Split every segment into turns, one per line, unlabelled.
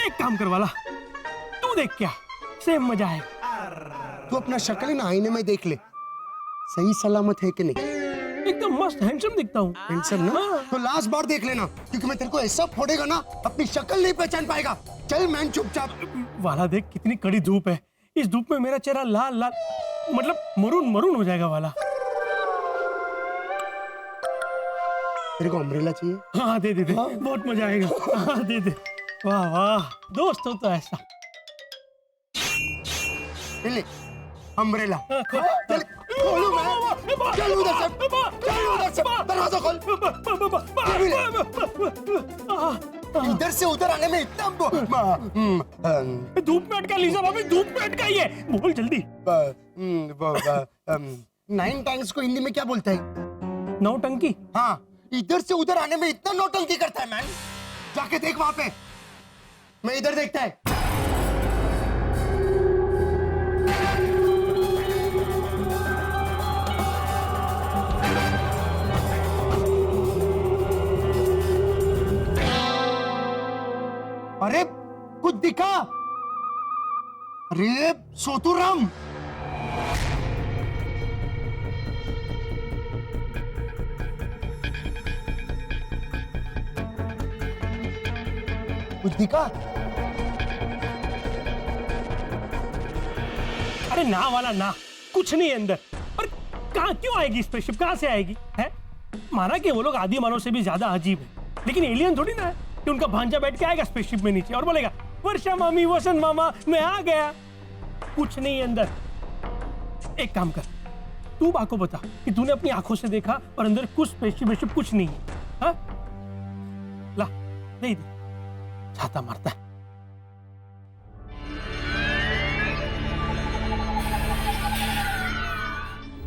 एक काम कर वाला, तू देख क्या सेम मजा आएगा।
तू अपना शक्ल ना आईने में देख ले, सही सलामत है कि नहीं।
एकदम मस्त हैंडसम दिखता हूँ।
हैंडसम ना? तो लास्ट बार देख लेना, क्योंकि मैं तेरे को ऐसा फोड़ेगा ना अपनी शक्ल नहीं पहचान पाएगा। चल मैन चुपचाप।
वाला देख कितनी कड़ी धूप है, इस धूप में मेरा चेहरा लाल लाल मतलब मरून मरून हो जाएगा वाला।
तेरे को अम्ब्रेला चाहिए?
हाँ दे दे दे, बहुत मजा आएगा। हाँ दे दे। वाह वाह, दोस्त हो तो ऐसा।
ले अम्ब्रेला। चल खोलू मैं, चल उधर से, चल उधर से, दरवाजा खोल। इधर से उधर आने में इतना
धूप में अटका लीजा भाभी, धूप में अटका ही है, बोल जल्दी।
9 टाइम्स को हिंदी में क्या बोलता है?
नौटंकी।
हाँ, इधर से उधर आने में इतना नौटंकी करता है मैन। जाके देख वहां पे, मैं इधर देखता है। अरे कुछ दिखा? अरे सोतुराम, कुछ दिखा?
अरे ना वाला ना, कुछ नहीं है अंदर। पर कहाँ क्यों आएगी स्पेसशिप, कहाँ से आएगी है? माना कि वो लोग आदि मानव से भी ज्यादा अजीब है, लेकिन एलियन थोड़ी ना है कि उनका भांजा बैठ के आएगा स्पेसशिप में नीचे और बोलेगा वर्षा मामी, वसंत मामा, मैं आ गया। कुछ नहीं है अंदर। एक काम कर, तू बा को बता कि तूने अपनी आंखों से देखा और अंदर कुछ स्पेसशिप कुछ नहीं है। हाँ ला दे दे, छाता मारता है।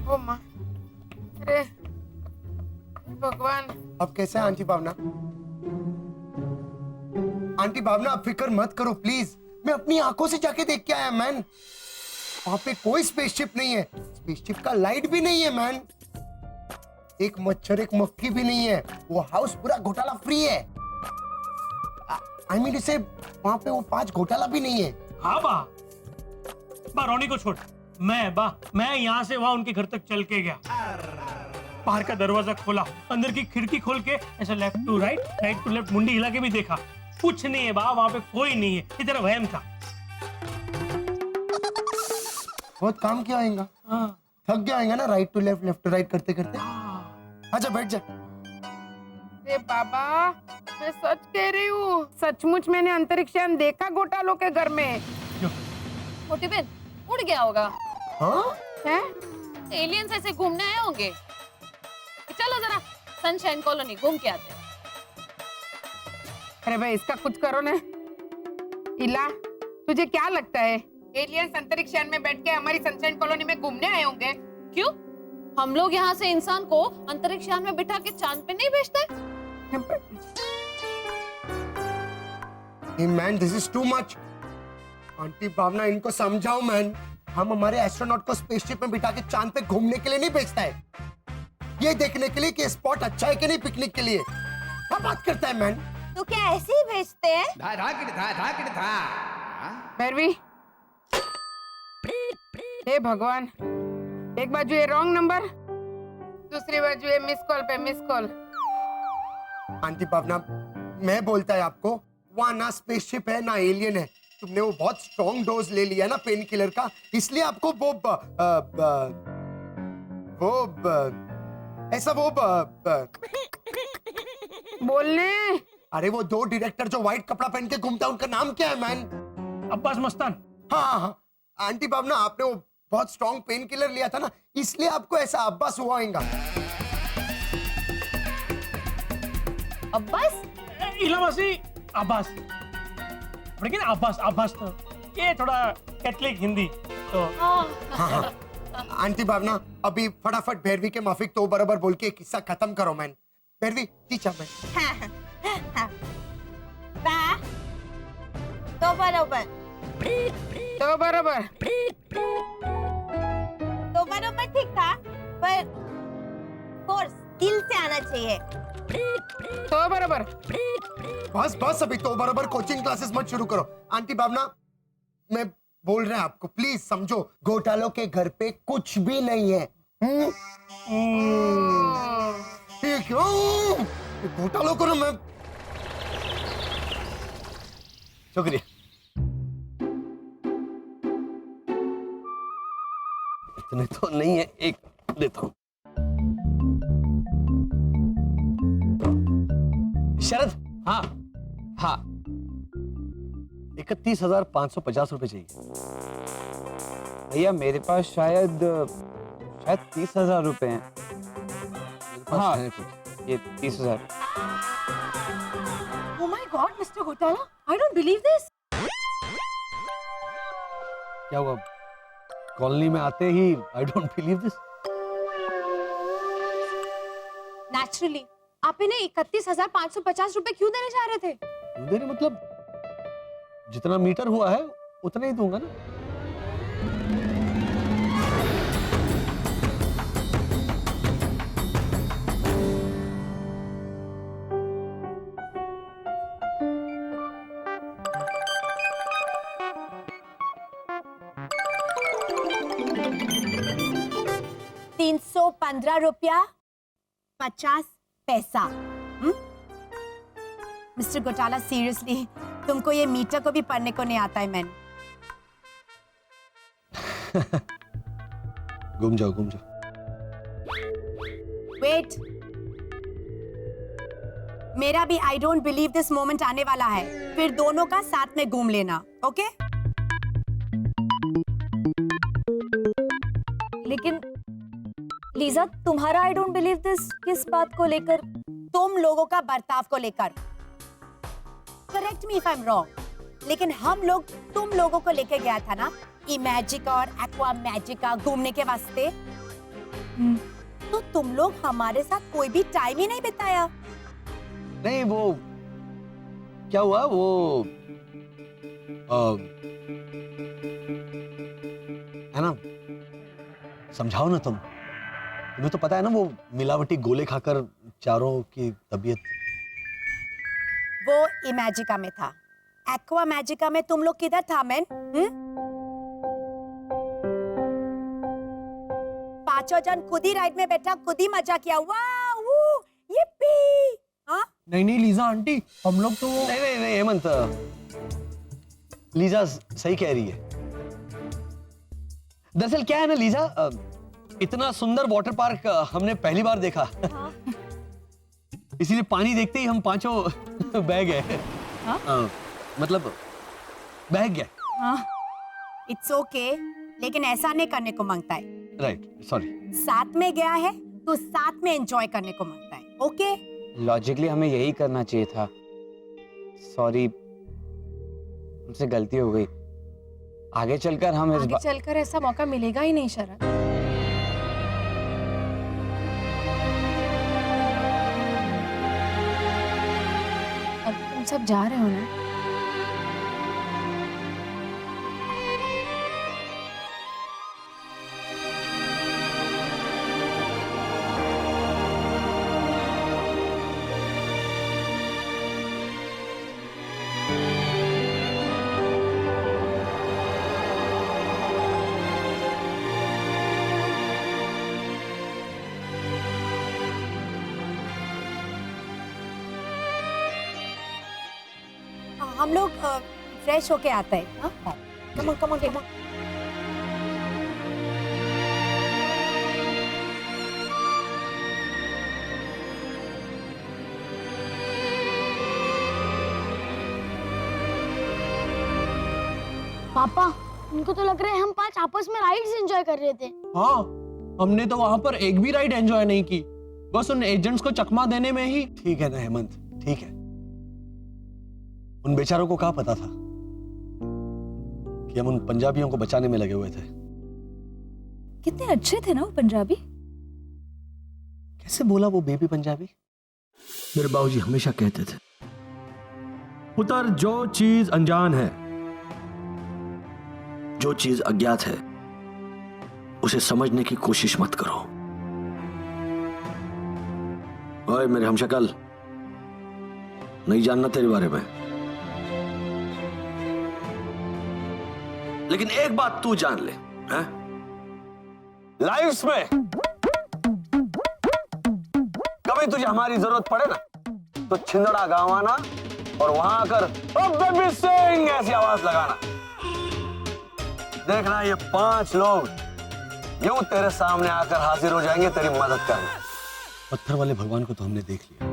ओ माँ, अरे भगवान।
अब कैसे है आंटी भावना? आंटी भावना आप फिक्र मत करो प्लीज, मैं अपनी आंखों से जाके देख के आया मैन। वहां पे कोई स्पेसशिप नहीं है, स्पेसशिप का लाइट भी नहीं है मैन। एक मच्छर एक मक्खी भी नहीं है, वो हाउस पूरा घोटाला फ्री है। आई मीन इसे वहां पे वो 5 घोटाला भी नहीं है।
हाँ बा रोनी को छोड़, मैं यहाँ से वहां उनके घर तक चल के गया। बाहर का दरवाजा खोला, अंदर की खिड़की खोल के ऐसा left to right, right to left मुंडी हिला के भी देखा, कुछ नहीं है बा, वहां पे कोई नहीं है। इधर वहम था।
बहुत काम किया आएगा, थक गया आएगा ना right to left, left to right करते करते। आजा बैठ जा।
अरे बाबा, मैं सच कह रही हूँ, सचमुच मैंने अंतरिक्षयान देखा घोटालों के घर में।
मोटी बहन उड़ गया होगा।
हाँ?
हैं?
एलियंस ऐसे घूमने आए होंगे। चलो जरा सनशाइन कॉलोनी घूम के आते हैं।
अरे भाई इसका कुछ करो ना। इला, तुझे क्या लगता है एलियंस अंतरिक्षयान में बैठ के हमारी सनशाइन कॉलोनी में घूमने आए होंगे?
क्यों? हम लोग यहाँ से इंसान को अंतरिक्षयान में बिठा के चांद पे नहीं भेजते?
Hey man, this is too much. Aunty Bhavna इनको समझाओ मैन, हम हमारे एस्ट्रोनॉट को स्पेसशिप में बिठा के चांद पे घूमने के लिए नहीं भेजता है, ये देखने के लिए कि स्पॉट अच्छा है कि नहीं पिकनिक के लिए। क्या बात करता है मैन?
तो क्या ऐसे ही भेजते हैं?
भैरवी, हे भगवान, एक बाजू ये रॉन्ग नंबर, दूसरी बाजू ये मिस कॉल पे मिस कॉल।
आंटी भावना, मैं बोलता है आपको, वहाँ ना स्पेसशिप है ना एलियन है। तुमने वो बहुत स्ट्रॉन्ग डोज ले लिया ना पेन किलर का, इसलिए आपको
बोलने।
अरे वो 2 डायरेक्टर जो व्हाइट कपड़ा पहन के घूमता है, उनका नाम क्या है मैन?
अब्बास मस्तान।
हाँ हाँ, आंटी भावना आपने वो बहुत स्ट्रॉन्ग पेन किलर लिया था ना, इसलिए आपको ऐसा अब्बास हुआ होगा।
अब्बास?
इलावासी अब्बास, लेकिन अब्बास तो ये थोड़ा कैथलिक हिंदी तो।
हाँ हाँ, आंटी भावना अभी फटाफट भैरवी के माफिक तो बराबर बोल के किस्सा खत्म करो मैन। भैरवी टीचर मैं।
तो बरोबर
तो बरोबर
ठीक था, पर फोर्स दिल से आना चाहिए।
तो बरोबर।
बस बस, अभी तो बराबर कोचिंग क्लासेस मत शुरू करो। आंटी भावना, मैं बोल रहा आपको, प्लीज समझो, घोटालों के घर पे कुछ भी नहीं है। ठीक है, घोटालों करो मैं। शुक्रिया। इतने तो नहीं है, एक देता हूं। शरद,
हाँ हाँ
31,550 रुपए चाहिए।
भैया मेरे पास शायद 30,000 रुपए हैं।
मेरे पास
हाँ।
है कुछ।
ये 30,000।
Oh my God, Mr. Gotala, I don't believe this.
क्या हुआ? कॉलोनी में आते ही I don't believe this.
Naturally आप इन्हें 31,550 रुपए क्यों देने जा रहे थे?
मेरे मतलब जितना मीटर हुआ है उतना ही दूंगा ना।
₹315.50।
मिस्टर घोटाला सीरियसली तुमको ये मीटर को भी पढ़ने को नहीं आता है मैन।
घूम जाओ घूम जाओ।
वेट, मेरा भी आई डोंट बिलीव दिस मोमेंट आने वाला है, फिर दोनों का साथ में घूम लेना, ओके?
लेकिन लीजा, तुम्हारा आई डोंट बिलीव दिस किस बात को लेकर?
तुम लोगों का बर्ताव को लेकर। Correct me if I am wrong, लेकिन हम लोग तुम लोगों को लेके गया था ना इमेजिका और एक्वा मैजिका घूमने के वास्ते। तो तुम लोग हमारे साथ कोई भी टाइम ही नहीं बिताया।
नहीं, वो क्या हुआ, वो है ना, समझाओ ना तुम। तुम्हें तो पता है ना वो मिलावटी गोले खाकर चारों की तबीयत।
वो इमेजिका में था, एक्वा मैजिका में तुम लोग किधर था मैन? पांचों जन खुद ही राइड में बैठा, खुद ही मजा किया। वाह, yippee! हाँ?
नहीं लीजा आंटी, हम लोग तो
नहीं नहीं नहीं हेमंत, लीजा सही कह रही है। दरअसल क्या है ना लीजा, इतना सुंदर वाटर पार्क हमने पहली बार देखा। इसीलिए पानी देखते ही हम पांचों बह गए। मतलब बह गए।
इट्स ओके, लेकिन ऐसा नहीं करने को मांगता है।
Right, sorry.
साथ में गया है तो साथ में एंजॉय करने को मांगता है, ओके?
लॉजिकली हमें यही करना चाहिए था। सॉरी, हमसे गलती हो गई। आगे चलकर हम
आगे चलकर ऐसा मौका मिलेगा ही नहीं शरद। अब तुम सब जा रहे हो ना? हम लोग फ्रेश होके आते हैं। हाँ, come on come on come on.
पापा, उनको तो लग रहा है हम 5 आपस में राइड्स एंजॉय कर रहे थे।
हाँ, हमने तो वहां पर एक भी राइड एंजॉय नहीं की, बस उन एजेंट्स को चकमा देने में ही।
ठीक है ना हेमंत, ठीक है। उन बेचारों को क्या पता था कि हम उन पंजाबियों को बचाने में लगे हुए थे।
कितने अच्छे थे ना वो पंजाबी।
कैसे बोला वो बेबी पंजाबी?
मेरे बाबूजी हमेशा कहते थे, पुत्र जो चीज अनजान है, जो चीज अज्ञात है, उसे समझने की कोशिश मत करो। ओए मेरे हमशक्ल, नहीं जानना तेरे बारे में, लेकिन एक बात तू जान ले, हैं? लाइफ में कभी तुझे हमारी जरूरत पड़े ना तो छिंदड़ा गाँव आना और वहां आकर बेबी सिंह ऐसी आवाज लगाना। देखना ये 5 लोग यूं तेरे सामने आकर हाजिर हो जाएंगे तेरी मदद करने। पत्थर वाले भगवान को तो हमने देख लिया,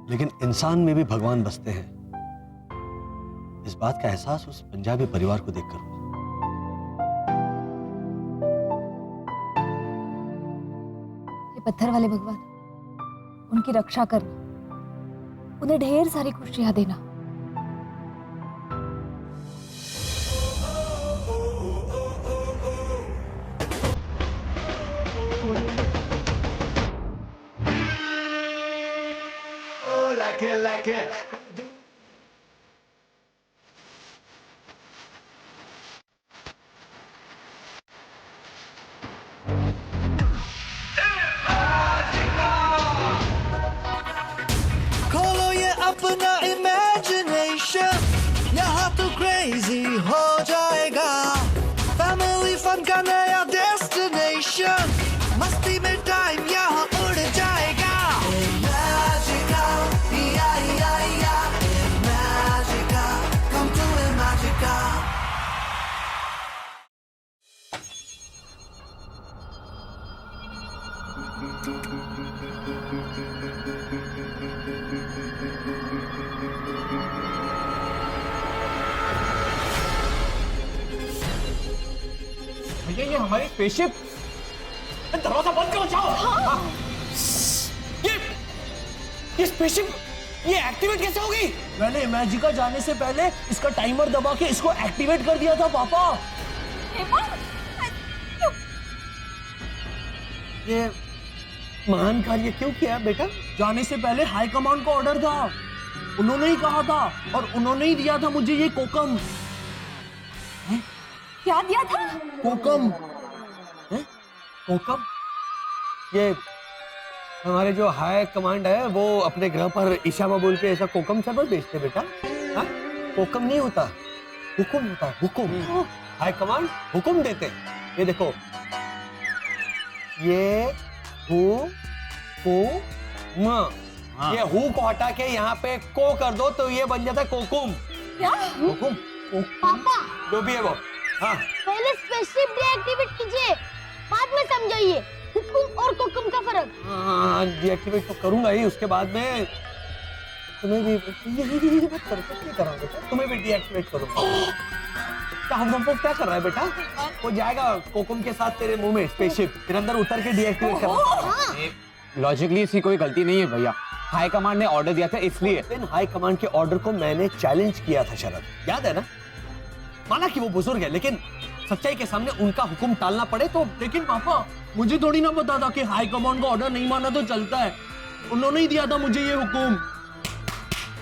लेकिन इंसान में भी भगवान बसते हैं। इस बात का एहसास उस पंजाबी परिवार को देखकर हुआ।
ये पत्थर वाले भगवान, उनकी रक्षा करना, उन्हें ढेर सारी खुशियां देना।
खोलो ये अपना इमेजिनेशन, यहाँ तो क्रेजी हो जाएगा। फैमिली फन का नया डेस्टिनेशन, मस्ती में टाइम यहाँ उड़ जाएगा। Magical, yeah, yeah, yeah. Magical, come to Magical.
भैया ये हमारी स्पेसशिप, दरवाजा बंद करो, जाओ। हाँ। ये स्पेसशिप ये एक्टिवेट कैसे होगी?
मैंने इमेजिका जाने से पहले इसका टाइमर दबा के इसको एक्टिवेट कर दिया था पापा।
ये महान कार्य क्यों किया बेटा?
जाने से पहले हाई कमांड का ऑर्डर था, उन्होंने ही कहा था और उन्होंने ही दिया था मुझे ये कोकम।
क्या दिया था?
कोकम।
कोकम? ये हमारे जो हाई कमांड है वो अपने ग्रह पर ईशामा बोल के ऐसा कोकम सर्वर भेजते बेटा। हाँ? कोकम नहीं होता, हुकुम होता है, हुकुम। हाई कमांड हुकुम देते। ये देखो, ये हु को म, ये हु को हटा के यहाँ पे को कर दो तो ये बन जाता है कोकुम।
क्या?
कोकुम,
पापा
जो भी है वो। हाँ
पहले स्पेसशिप डीएक्टिवेट कीजिए, बाद में समझाइए हुकुम और कोकुम का फर्क।
हाँ डीएक्टिवेट तो करूंगा ही, उसके बाद में तुम्हें भी ये मत करो, क्या कर रहा हूँ बेटा? तुम्हें भी डीएक्टिवेट करूंगा। क्या हम क्या कर रहा है बेटा? वो जाएगा कोकुम के साथ तेरे मुंह में स्पेसशिप, फिर अंदर उतर के डीएक्टिवेट करना।
लॉजिकली इसकी कोई गलती नहीं है भैया, हाई कमांड ने ऑर्डर दिया था इसलिए।
हाई कमांड के ऑर्डर को मैंने चैलेंज किया था शरद, याद है ना? माना कि वो बुजुर्ग है, लेकिन सच्चाई के सामने उनका हुक्म टालना पड़े तो।
लेकिन पापा मुझे थोड़ी ना पता था कि हाई कमांड का ऑर्डर नहीं माना तो चलता है, उन्होंने ही दिया था मुझे ये हुक्म।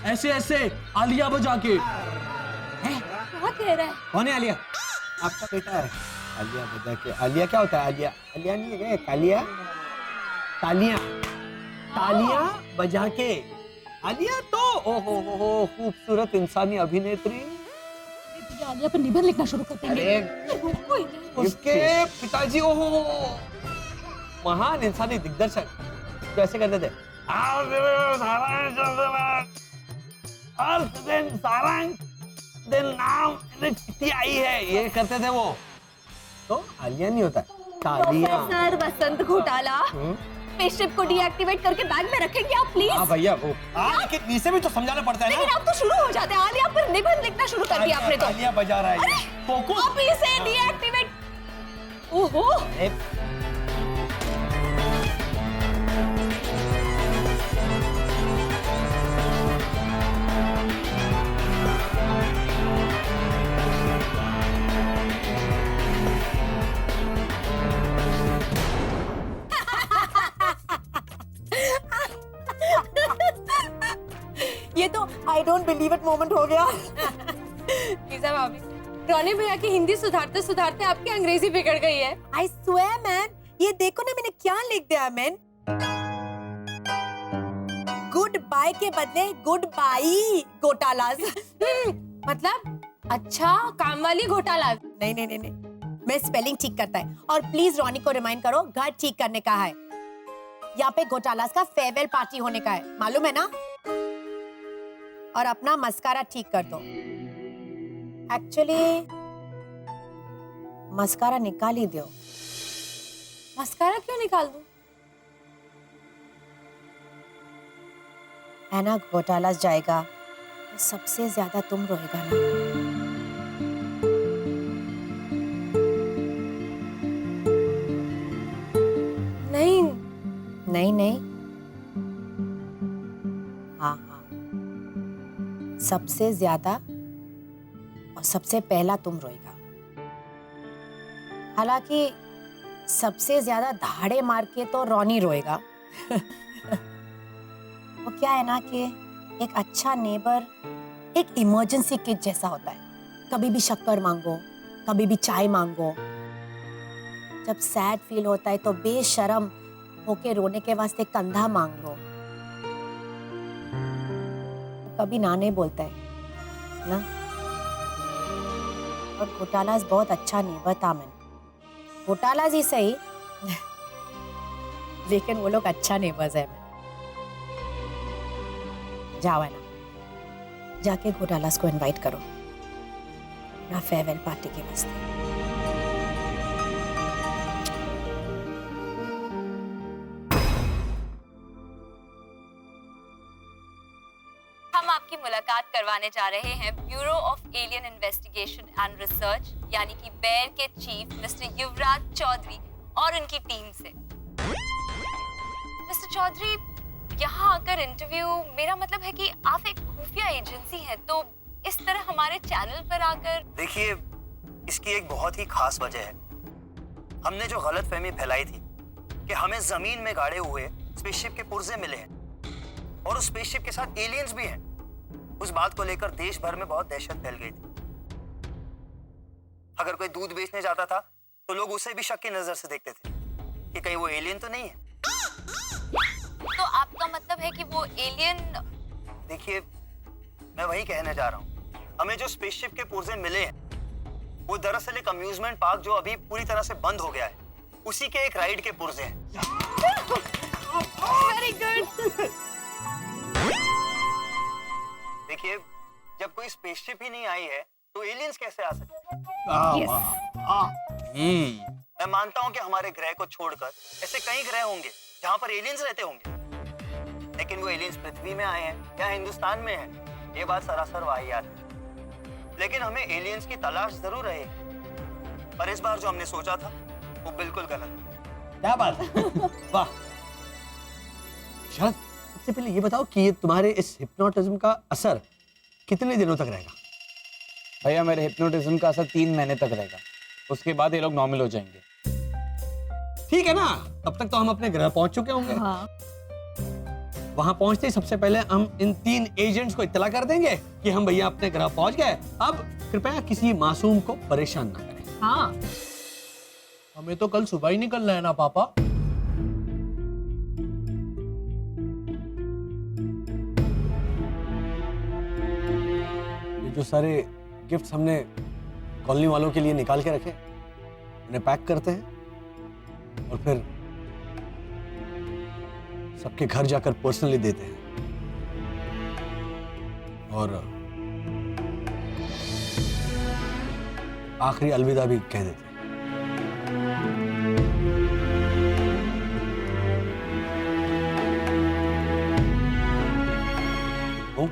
ऐसे ऐसे आलिया बजा के।
क्या कह रहा है?
कौन है आलिया? आपका बेटा है। आलिया बजा के? आलिया क्या होता है? आलिया आलिया नहीं है, कालिया, तालियां, तालियां बजा के। आलिया तो ओहो हो खूबसूरत इंसानी अभिनेत्री।
आलिया पर निबंध लिखना शुरू कर देंगे।
उसके पिताजी ओहो महान इंसानी दिग्दर्शक तो ऐसे करते थे, नाम चिट्ठी आई है, ये करते थे वो। तो आलिया नहीं होता, तालियां।
प्रोफेसर वसंत घोटाला, स्पेसशिप को डीएक्टिवेट करके बैग में रखेंगे आप प्लीज?
हाँ भैया वो।
लेकिन इसे भी तो समझाना पड़ता है ना।
लेकिन अब तो शुरू हो जाते हैं। आलिया पर निबंध लिखना शुरू कर दिया आपने तो।
आलिया बजा रहा है ये। कोको
अब इसे डीएक्टिवेट। ओहो
ये तो आई डोंट बिलीव इट मोमेंट हो गया।
लीजा भाभी, रोनी भैया की हिंदी सुधारते सुधारते आपकी अंग्रेजी बिगड़ गई है।
आई स्वेयर मैन, ये देखो ना मैंने क्या लिख दिया मैन। गुड बाय के बदले गुड बाई घोटालाज।
मतलब अच्छा काम वाली घोटाला।
नहीं नहीं नहीं नहीं, मैं स्पेलिंग ठीक करता है। और प्लीज रॉनी को रिमाइंड करो घर ठीक करने का है। यहाँ पे घोटालाज का फेयरवेल पार्टी होने का है, मालूम है ना। और अपना मस्कारा ठीक कर दो। एक्चुअली मस्कारा निकाल ही दो।
मस्कारा क्यों निकाल दूं?
है ना, घोटालाज जाएगा तो सबसे ज्यादा तुम रोएगा ना।
नहीं
नहीं नहीं, हाँ हाँ, सबसे ज्यादा और सबसे पहला तुम रोएगा। हालांकि सबसे ज्यादा धाड़े मार के तो रॉनी रोएगा। वो क्या है ना कि एक अच्छा नेबर एक इमरजेंसी किट जैसा होता है। कभी भी शक्कर मांगो, कभी भी चाय मांगो। जब सैड फील होता है तो बेशर्म होके रोने के वास्ते कंधा मांग लो। कभी ना नहीं बोलता है ना। और घोटालाज बहुत अच्छा नेबर था मैंने। घोटालाज ही सही लेकिन वो लोग अच्छा नेबर्स है। जाओ है ना, जाके घोटालाज को इनवाइट करो ना फेयरवेल पार्टी के वास्ते।
हम आपकी मुलाकात करवाने जा रहे हैं bureau of alien investigation and research यानी कि बेयर के चीफ मिस्टर युवराज चौधरी और उनकी टीम से। मिस्टर चौधरी, यहाँ आकर इंटरव्यू, मेरा मतलब है कि आप एक खुफिया एजेंसी हैं, तो इस तरह हमारे चैनल पर आकर।
देखिए, इसकी एक बहुत ही खास वजह है। हमने जो गलतफहमी फैलाई थी कि हमें जमीन में गाड़े हुए स्पेसशिप के पुर्जे मिले हैं और उस स्पेसशिप के साथ एलियंस भी हैं, उस बात को लेकर देश भर में बहुत दहशत फैल गई थी। अगर कोई दूध बेचने जाता था तो लोग उसे भी शक की नजर से देखते थे कि कहीं वो एलियन तो नहीं है।
तो आपका मतलब है कि वो एलियन?
देखिए, मैं वही कहने जा रहा हूँ। हमें जो स्पेसशिप के पुर्जे मिले हैं वो दरअसल एक अम्यूजमेंट पार्क जो अभी पूरी तरह से बंद हो गया है, उसी के एक राइड के पुर्जे हैं।
Very good.
देखिए, जब कोई स्पेसशिप ही नहीं आई है तो एलियंस कैसे आ सकते हैं? मैं मानता हूं कि हमारे ग्रह को छोड़कर ऐसे कई ग्रह होंगे जहां पर एलियंस रहते होंगे, लेकिन वो एलियंस पृथ्वी में आए हैं या हिंदुस्तान में हैं, ये बात सरासर वाहियात है। लेकिन हमें एलियंस की तलाश जरूर रहेगी, पर इस बार जो हमने सोचा था वो बिल्कुल गलत।
क्या बात है? वाह। शरद, सबसे पहले ये बताओ कि ये तुम्हारे इस हिप्नोटिज्म का असर कितने दिनों तक रहेगा?
भैया, मेरे हिप्नोटिज्म का असर 3 महीने तक रहेगा, उसके बाद ये लोग नॉर्मल हो जाएंगे।
ठीक है ना, तब तक तो हम अपने ग्रह पहुंच चुके होंगे।
हाँ।
वहां पहुंचते ही सबसे पहले हम इन 3 एजेंट्स को इत्तला कर देंगे कि हम भैया अपने ग्रह पहुंच गए। अब कृपया किसी मासूम को परेशान ना करें।
हाँ।
हमें तो कल सुबह ही निकलना है ना पापा। ये जो सारे गिफ्ट्स हमने कॉलोनी वालों के लिए निकाल के रखे, उन्हें पैक करते हैं और फिर सबके घर जाकर पर्सनली देते हैं और आखिरी अलविदा भी कह देते हैं। ओ?